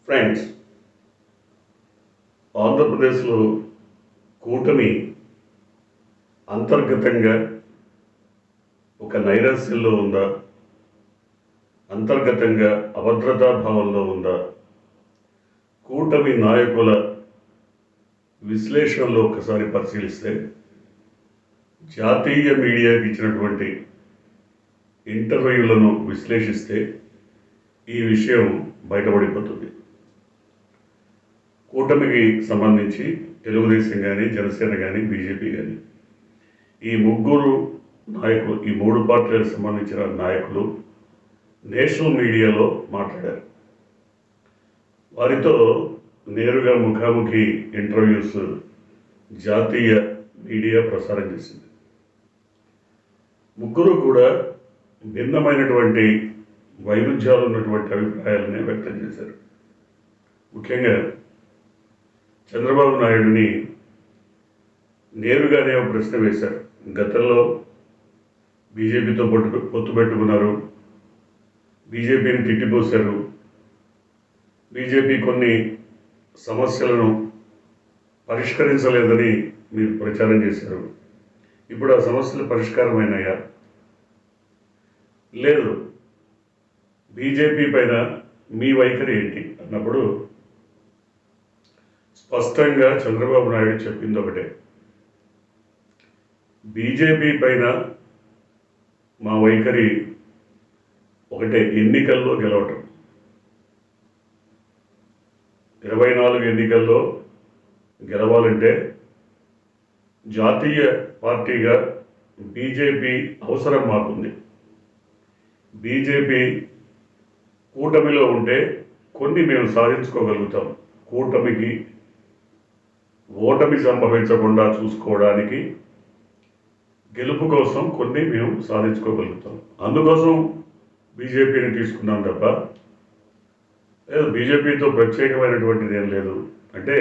Friends, ఆంధ్రప్రదేశ్లో కూటమి అంతర్గతంగా ఒక నైరాశ్యంలో ఉందా, అంతర్గతంగా అభద్రతా భావంలో ఉందా? కూటమి నాయకుల విశ్లేషణలో ఒకసారి పరిశీలిస్తే, జాతీయ మీడియాకి ఇచ్చినటువంటి ఇంటర్వ్యూలను విశ్లేషిస్తే ఈ విషయం బయటపడిపోతుంది. కూటమికి సంబంధించి తెలుగుదేశం కానీ, జనసేన కానీ, బీజేపీ కానీ, ఈ ముగ్గురు నాయకులు, ఈ మూడు పార్టీలకు సంబంధించిన నాయకులు నేషనల్ మీడియాలో మాట్లాడారు. వారితో నేరుగా ముఖాముఖి ఇంటర్వ్యూస్ జాతీయ మీడియా ప్రసారం చేసింది. ముగ్గురు కూడా భిన్నమైనటువంటి వైరుధ్యాలు ఉన్నటువంటి అభిప్రాయాలనే వ్యక్తం చేశారు. ముఖ్యంగా చంద్రబాబు నాయుడిని నేరుగానే ఒక ప్రశ్న వేశారు. గతంలో బీజేపీతో పొత్తు పెట్టుకున్నారు, బీజేపీని తిట్టిపోశారు, బీజేపీ కొన్ని సమస్యలను పరిష్కరించలేదని మీరు ప్రచారం చేశారు. ఇప్పుడు ఆ సమస్యలు పరిష్కారమైనాయా? లేదు. బీజేపీ పైన మీ వైఖరి ఏంటి అన్నప్పుడు స్పష్టంగా చంద్రబాబు నాయుడు చెప్పింది ఒకటే, బీజేపీ పైన మా వైఖరి ఒకటే, ఎన్నికల్లో గెలవటం. 24 ఎన్నికల్లో గెలవాలంటే జాతీయ పార్టీగా బీజేపీ అవసరం మాకుంది. బీజేపీ కూటమిలో ఉంటే కొన్ని మేము సాధించుకోగలుగుతాం. కూటమికి ఓటమి సంభవించకుండా చూసుకోవడానికి, గెలుపు కోసం కొన్ని మేము సాధించుకోగలుగుతాం. అందుకోసం బీజేపీని తీసుకున్నాం తప్ప లేదు బీజేపీతో ప్రత్యేకమైనటువంటిది ఏం లేదు. అంటే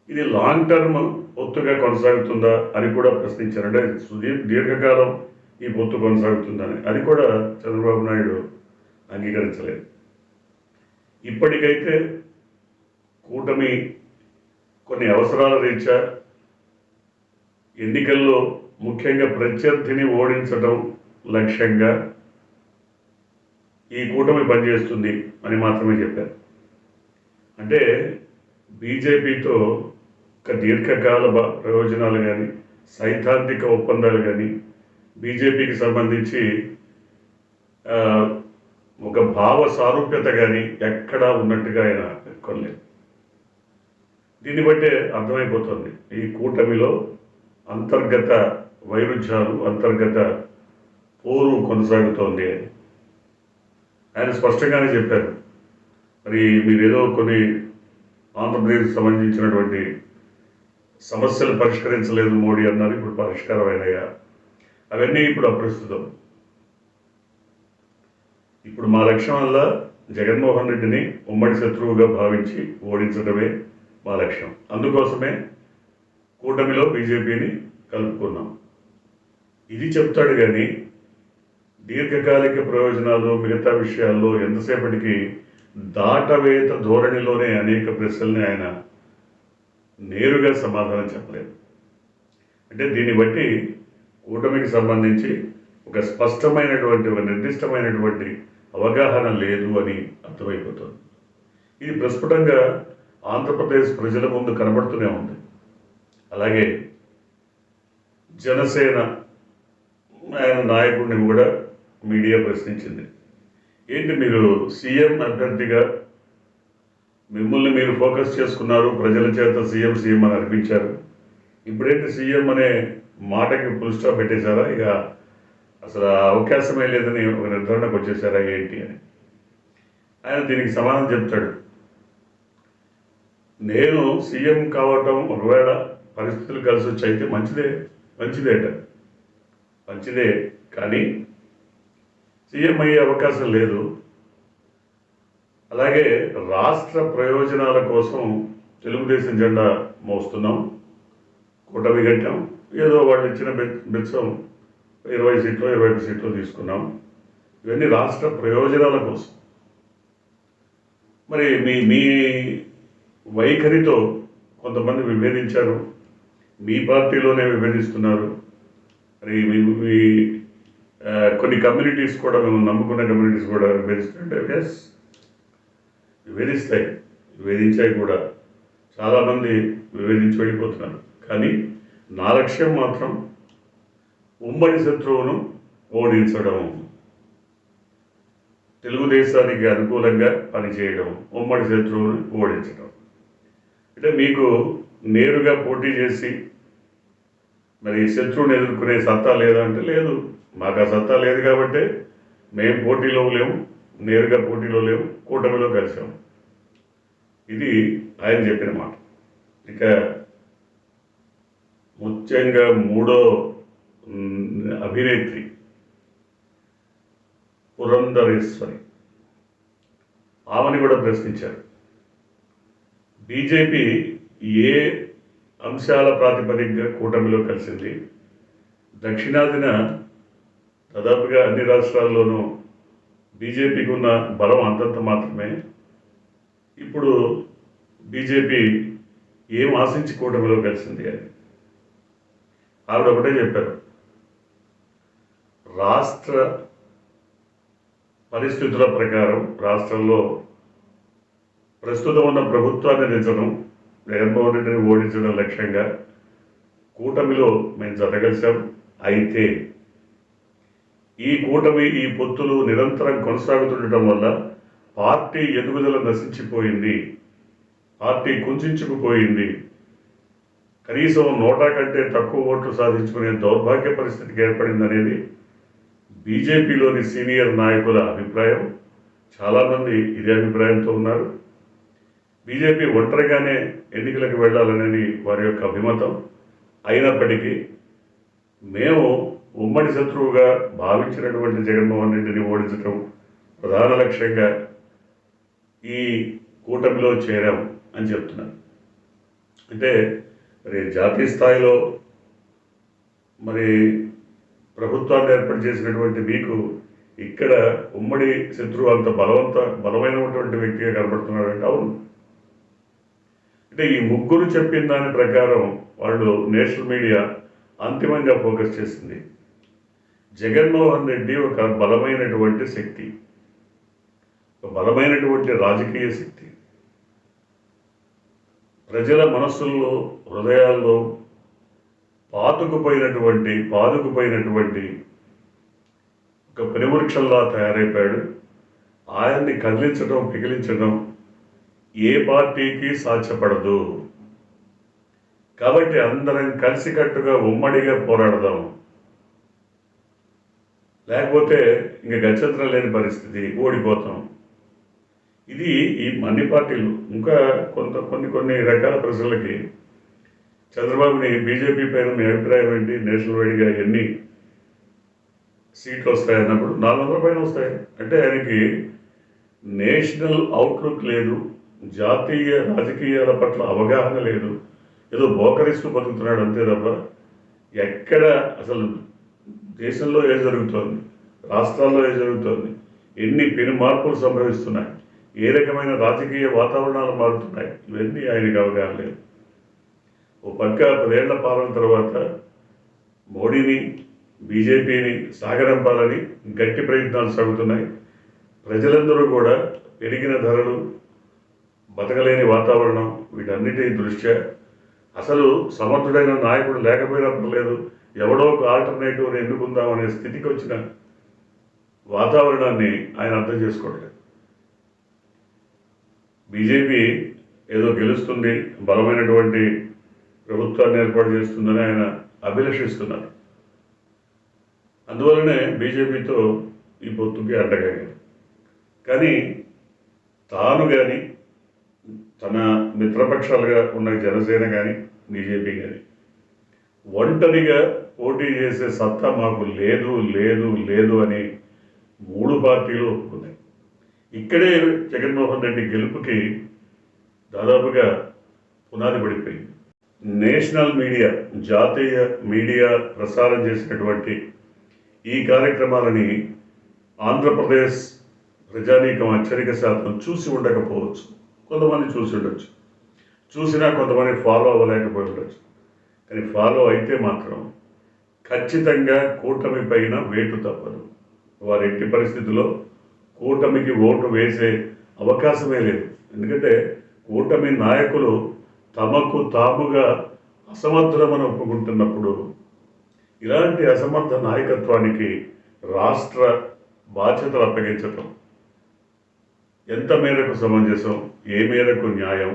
ఇది లాంగ్ టర్మ్ పొత్తుగా కొనసాగుతుందా అని కూడా ప్రశ్నించారు. అంటే దీర్ఘకాలం ఈ పొత్తు కొనసాగుతుందని అది కూడా చంద్రబాబు నాయుడు అంగీకరించలేదు. ఇప్పటికైతే కూటమి కొన్ని అవసరాల రీత్యా ఎన్నికల్లో ముఖ్యంగా ప్రత్యర్థిని ఓడించడం లక్ష్యంగా ఈ కూటమి పనిచేస్తుంది అని మాత్రమే చెప్పారు. అంటే బీజేపీతో ఒక దీర్ఘకాల ప్రయోజనాలు కానీ, సైద్ధాంతిక ఒప్పందాలు కానీ, బీజేపీకి సంబంధించి ఒక భావ సారూప్యత కానీ ఎక్కడా ఉన్నట్టుగా ఆయన పేర్కొనలేదు. దీన్ని బట్టే అర్థమైపోతుంది ఈ కూటమిలో అంతర్గత వైరుధ్యాలు, అంతర్గత పోరు కొనసాగుతోంది అని ఆయన స్పష్టంగానే చెప్పారు. మరి మీరేదో కొన్ని ఆంధ్రప్రదేశ్కి సంబంధించినటువంటి సమస్యలు పరిష్కరించలేదు మోడీ అన్నారు, ఇప్పుడు పరిష్కారం అయినాయా? అవన్నీ ఇప్పుడు అప్రస్తుతం. ఇప్పుడు మా లక్ష్యం వల్ల జగన్మోహన్ రెడ్డిని ఉమ్మడి శత్రువుగా భావించి ఓడించడమే మా లక్ష్యం. అందుకోసమే కూటమిలో బీజేపీని కలుపుకున్నాం. ఇది చెప్తాడు కానీ దీర్ఘకాలిక ప్రయోజనాలు, మిగతా విషయాల్లో ఎంతసేపటికి దాటవేత ధోరణిలోనే అనేక ప్రశ్నల్ని ఆయన నేరుగా సమాధానం చెప్పలేదు. అంటే దీన్ని బట్టి కూటమికి సంబంధించి ఒక స్పష్టమైనటువంటి, ఒక నిర్దిష్టమైనటువంటి అవగాహన లేదు అని అర్థమైపోతుంది. ఇది ప్రస్ఫుటంగా ఆంధ్రప్రదేశ్ ప్రజల ముందు కనబడుతూనే ఉంది. అలాగే జనసేన ఆయన నాయకుడిని కూడా మీడియా ప్రశ్నించింది. ఏంటి మీరు సీఎం అభ్యర్థిగా మిమ్మల్ని మీరు ఫోకస్ చేసుకున్నారు, ప్రజల చేత సీఎం అని అనిపించారు, ఇప్పుడేంటి సీఎం అనే మాటకి ఫుల్ స్టాప్ పెట్టేశారా? ఇక అసలు అవకాశమే లేదని ఒక నిర్ధారణకు వచ్చేసారా ఏంటి అని ఆయన దీనికి సమాధానం చెప్తాడు. నేను సీఎం కావటం ఒకవేళ పరిస్థితులు కలిసి వచ్చి అయితే మంచిదే కానీ సీఎం అయ్యే అవకాశం లేదు. అలాగే రాష్ట్ర ప్రయోజనాల కోసం తెలుగుదేశం జెండా మోస్తున్నాం, కూటమి కట్టాం, ఏదో వాళ్ళు ఇచ్చిన బెచ్చం 20 సీట్లు 21 సీట్లు తీసుకున్నాం. ఇవన్నీ రాష్ట్ర ప్రయోజనాల కోసం. మరి మీ మీ వైఖరితో కొంతమంది విభేదించారు, మీ పార్టీలోనే విభేదిస్తున్నారు. మరి మీ కొన్ని కమ్యూనిటీస్ కూడా, మేము నమ్ముకున్న కమ్యూనిటీస్ కూడా విభేదిస్తుంటే ఎస్, విభేదిస్తాయి, విభేదించాయి కూడా. చాలామంది విభేదించి వెళ్ళిపోతున్నారు. కానీ నా లక్ష్యం మాత్రం ఉమ్మడి శత్రువును ఓడించడం, తెలుగుదేశానికి అనుకూలంగా పనిచేయడం, ఉమ్మడి శత్రువును ఓడించడం. అంటే మీకు నేరుగా పోటీ చేసి మరి శత్రువుని ఎదుర్కొనే సత్తా లేదా అంటే లేదు. మాకు ఆ సత్తా లేదు కాబట్టి మేము పోటీలో లేము, నేరుగా పోటీలో లేము, కూటమిలో కలిసాము. ఇది ఆయన చెప్పిన మాట. ఇక ముఖ్యంగా మూడో అభినేత్రి పురంధరేశ్వరి, ఆమెని కూడా ప్రశ్నించారు. బీజేపీ ఏ అంశాల ప్రాతిపదికగా కూటమిలో కలిసింది? దక్షిణాదిన దాదాపుగా అన్ని రాష్ట్రాల్లోనూ బీజేపీకి ఉన్న బలం అంతంత మాత్రమే. ఇప్పుడు బీజేపీ ఏం ఆశించి కూటమిలో కలిసింది అని ఆవిడ ఒకటే చెప్పారు. రాష్ట్ర పరిస్థితుల ప్రకారం రాష్ట్రంలో ప్రస్తుతం ఉన్న ప్రభుత్వాన్ని దించడం, జగన్మోహన్ రెడ్డిని ఓడించడం లక్ష్యంగా కూటమిలో మేము జతగలిసాం. అయితే ఈ కూటమి, ఈ పొత్తులు నిరంతరం కొనసాగుతుండటం వల్ల పార్టీ ఎదుగుదల నశించిపోయింది, పార్టీ కుంచుకుపోయింది. కనీసం 100 కంటే తక్కువ ఓట్లు సాధించుకునే దౌర్భాగ్య పరిస్థితికి ఏర్పడిందనేది బీజేపీలోని సీనియర్ నాయకుల అభిప్రాయం. చాలామంది ఇదే అభిప్రాయంతో ఉన్నారు. బీజేపీ ఒంటరిగానే ఎన్నికలకు వెళ్ళాలనేది వారి యొక్క అభిమతం. అయినప్పటికీ మేము ఉమ్మడి శత్రువుగా భావించినటువంటి జగన్మోహన్ రెడ్డిని ఓడించడం ప్రధాన లక్ష్యంగా ఈ కూటమిలో చేరాం అని చెప్తున్నారు. అంటే మరి జాతీయ స్థాయిలో మరి ప్రభుత్వాన్ని ఏర్పాటు చేసినటువంటి మీకు ఇక్కడ ఉమ్మడి శత్రువు అంత బలమైనటువంటి వ్యక్తిగా కనబడుతున్నాడంటే అవును. అంటే ఈ ముగ్గురు చెప్పిన దాని ప్రకారం వాళ్ళు నేషనల్ మీడియా అంతిమంగా ఫోకస్ చేసింది. జగన్మోహన్ రెడ్డి ఒక బలమైనటువంటి శక్తి, ఒక బలమైనటువంటి రాజకీయ శక్తి, ప్రజల మనస్సుల్లో, హృదయాల్లో పాదుకుపోయినటువంటి ఒక పెనువృక్షంలా తయారైపోయాడు. ఆయన్ని కదిలించడం, పిగిలించడం ఏ పార్టీకి సాధ్యపడదు. కాబట్టి అందరం కలిసికట్టుగా ఉమ్మడిగా పోరాడదాం, లేకపోతే ఇంకా గత్యంతరం లేని పరిస్థితి, ఓడిపోతాం. ఇది ఈ అన్ని పార్టీలు, ఇంకా కొన్ని రకాల ప్రజలకి చంద్రబాబుని బీజేపీ పైన మీ అభిప్రాయం ఏంటి, నేషనల్ వైడ్గా ఎన్ని సీట్లు వస్తాయన్నప్పుడు 400 పైన వస్తాయి. అంటే ఆయనకి నేషనల్ అవుట్లుక్ లేదు, జాతీయ రాజకీయాల పట్ల అవగాహన లేదు, ఏదో బోకరిస్తూ బతుకుతున్నాడు అంతే తప్ప ఎక్కడ అసలు దేశంలో ఏం జరుగుతోంది, రాష్ట్రాల్లో ఏం జరుగుతోంది, ఎన్ని పెను మార్పులు సంభవిస్తున్నాయి, ఏ రకమైన రాజకీయ వాతావరణాలు మారుతున్నాయి, ఇవన్నీ ఆయనకి అవగాహన లేదు. ఓ పక్క 10 ఏళ్ల పాలన తర్వాత మోడీని, బీజేపీని సాగరంపాలని గట్టి ప్రయత్నాలు సాగుతున్నాయి. ప్రజలందరూ కూడా పెరిగిన ధరలు, బతకలేని వాతావరణం, వీటన్నిటి దృష్ట్యా అసలు సమర్థుడైన నాయకుడు లేకపోయినా పర్లేదు, ఎవడో ఒక ఆల్టర్నేటివ్ని ఎన్నుకుందామనే స్థితికి వచ్చిన వాతావరణాన్ని ఆయన అర్థం చేసుకోవట్లేదు. బీజేపీ ఏదో గెలుస్తుంది, బలమైనటువంటి ప్రభుత్వాన్ని ఏర్పాటు చేస్తుందని ఆయన అభిలషిస్తున్నారు. అందువలనే బీజేపీతో ఈ పొత్తుకి అడ్డగారు. కానీ తాను కానీ, తన మిత్రపక్షాలుగా ఉన్న జనసేన కానీ, బీజేపీ కానీ ఒంటరిగా పోటీ చేసే సత్తా మాకు లేదు లేదు లేదు అని 3 పార్టీలు ఒప్పుకున్నాయి. ఇక్కడే జగన్మోహన్ రెడ్డి గెలుపుకి దాదాపుగా పునాది పడిపోయింది. నేషనల్ మీడియా, జాతీయ మీడియా ప్రసారం చేసినటువంటి ఈ కార్యక్రమాలని ఆంధ్రప్రదేశ్ ప్రజానీకం అత్యధిక శాతం చూసి ఉండకపోవచ్చు, కొంతమంది చూసి ఉండొచ్చు, చూసినా కొంతమంది ఫాలో అవ్వలేకపోయి ఉండొచ్చు. కానీ ఫాలో అయితే మాత్రం ఖచ్చితంగా కూటమి పైన వేటు తప్పదు. వారు ఎట్టి పరిస్థితుల్లో కూటమికి ఓటు వేసే అవకాశమే లేదు. ఎందుకంటే కూటమి నాయకులు తమకు తాముగా అసమర్థులమని ఒప్పుకుంటున్నప్పుడు ఇలాంటి అసమర్థ నాయకత్వానికి రాష్ట్ర బాధ్యతలు అప్పగించటం ఎంత మేరకు సమంజసం, ఏ మేరకు న్యాయం,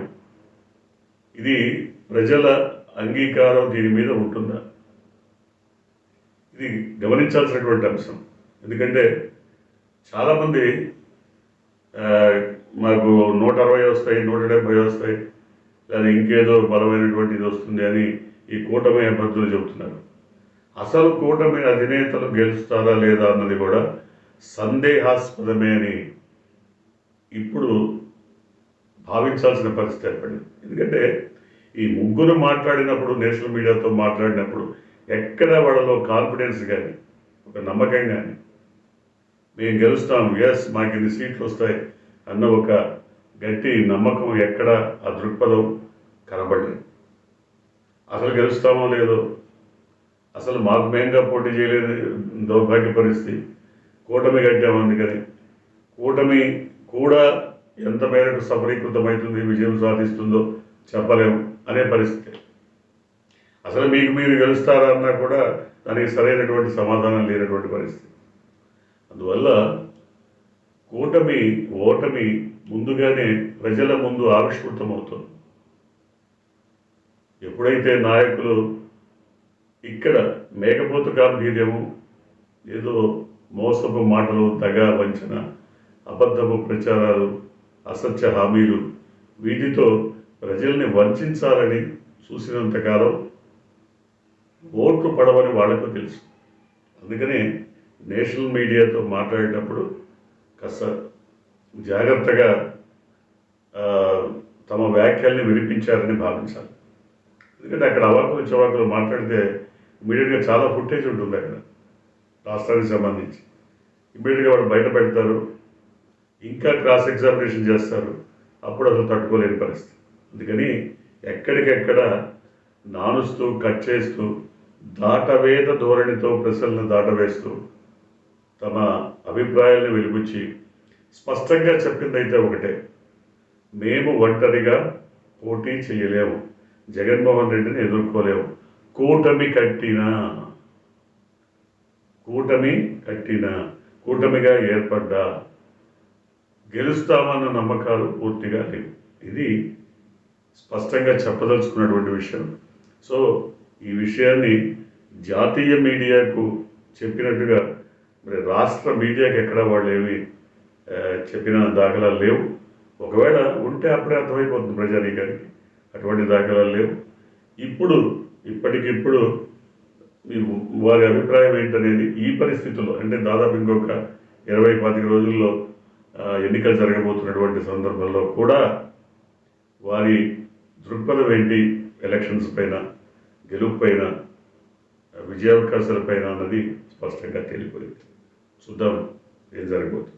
ఇది ప్రజల అంగీకారం దీని మీద ఉంటుందా, ఇది గమనించాల్సినటువంటి అంశం. ఎందుకంటే చాలామంది మాకు 160 వస్తాయి, 170 వస్తాయి, లేదా ఇంకేదో బలమైనటువంటి ఇది వస్తుంది అని ఈ కూటమి అభ్యర్థులు చెబుతున్నారు. అసలు కూటమి అధినేతలు గెలుస్తారా లేదా అన్నది కూడా సందేహాస్పదమే అని ఇప్పుడు భావించాల్సిన పరిస్థితి ఏర్పడింది. ఎందుకంటే ఈ ముగ్గురు మాట్లాడినప్పుడు, నేషనల్ మీడియాతో మాట్లాడినప్పుడు ఎక్కడ వాళ్ళలో కాన్ఫిడెన్స్ కానీ, ఒక నమ్మకం కానీ, మేము గెలుస్తాం, ఎస్ మాకు ఇన్ని సీట్లు వస్తాయి అన్న ఒక గట్టి నమ్మకం ఎక్కడ ఆ దృక్పథం కనబడలేదు. అసలు గెలుస్తామో లేదో, అసలు మాకు మేంగా పోటీ చేయలేదు, దౌర్భాగ్య పరిస్థితి, కూటమి కట్టామంది కానీ కూటమి కూడా ఎంత మేరకు సఫలీకృతమవుతుంది, విజయం సాధిస్తుందో చెప్పలేము అనే పరిస్థితి. అసలు మీకు మీరు గెలుస్తారా అన్నా కూడా దానికి సరైనటువంటి సమాధానం లేనటువంటి పరిస్థితి. అందువల్ల కూటమి ఓటమి ముందుగానే ప్రజల ముందు ఆవిష్కృతమవుతుంది. ఎప్పుడైతే నాయకులు ఇక్కడ మేకపోతు గాంభీర్యము, ఏదో మోసపు మాటలు, దగా వంచన, అబద్ధపు ప్రచారాలు, అసత్య హామీలు, వీటితో ప్రజల్ని వంచాలని చూసినంతకాలం ఓట్లు పడవని వాళ్లకు తెలుసు. అందుకనే నేషనల్ మీడియాతో మాట్లాడేటప్పుడు కాస్త జాగ్రత్తగా తమ వ్యాఖ్యల్ని వినిపించారని భావించాలి. ఎందుకంటే అక్కడ అవాకులు చవాకులు మాట్లాడితే ఇమీడియట్గా చాలా ఫుటేజ్ ఉంటుంది అక్కడ రాష్ట్రానికి సంబంధించి. ఇమీడియట్గా వాళ్ళు బయట పెడతారు, ఇంకా క్రాస్ ఎగ్జామినేషన్ చేస్తారు, అప్పుడు అసలు తట్టుకోలేని పరిస్థితి. అందుకని ఎక్కడికెక్కడ నానుస్తూ, కట్ చేస్తూ, దాటవేత ధోరణితో ప్రజలను దాటవేస్తూ తమ అభిప్రాయాలను వెలిబుచ్చి స్పష్టంగా చెప్పిందైతే ఒకటే, మేము ఒంటరిగా పోటీ చేయలేము, జగన్మోహన్ రెడ్డిని ఎదుర్కోలేము, కూటమి కట్టిన కూటమిగా ఏర్పడ్డా గెలుస్తామన్న నమ్మకాలు పూర్తిగా లేవు. ఇది స్పష్టంగా చెప్పదలుచుకున్నటువంటి విషయం. సో ఈ విషయాన్ని జాతీయ మీడియాకు చెప్పినట్టుగా మరి రాష్ట్ర మీడియాకి ఎక్కడ వాళ్ళు ఏమి చెప్పిన దాఖలాలు లేవు. ఒకవేళ ఉంటే అప్పుడే అర్థమైపోతుంది ప్రజానీకానికి, అటువంటి దాఖలాలు లేవు. ఇప్పటికిప్పుడు వారి అభిప్రాయం ఏంటనేది ఈ పరిస్థితుల్లో, అంటే దాదాపు ఇంకొక 20-25 రోజుల్లో ఎన్నికలు జరగబోతున్నటువంటి సందర్భంలో కూడా వారి దృక్పథం ఏంటి, ఎలక్షన్స్ పైన, గెలుపు పైన, విజయావకాశాల పైన అన్నది స్పష్టంగా తేలిపోయింది. చూద్దాం ఏం జరగబోతుంది.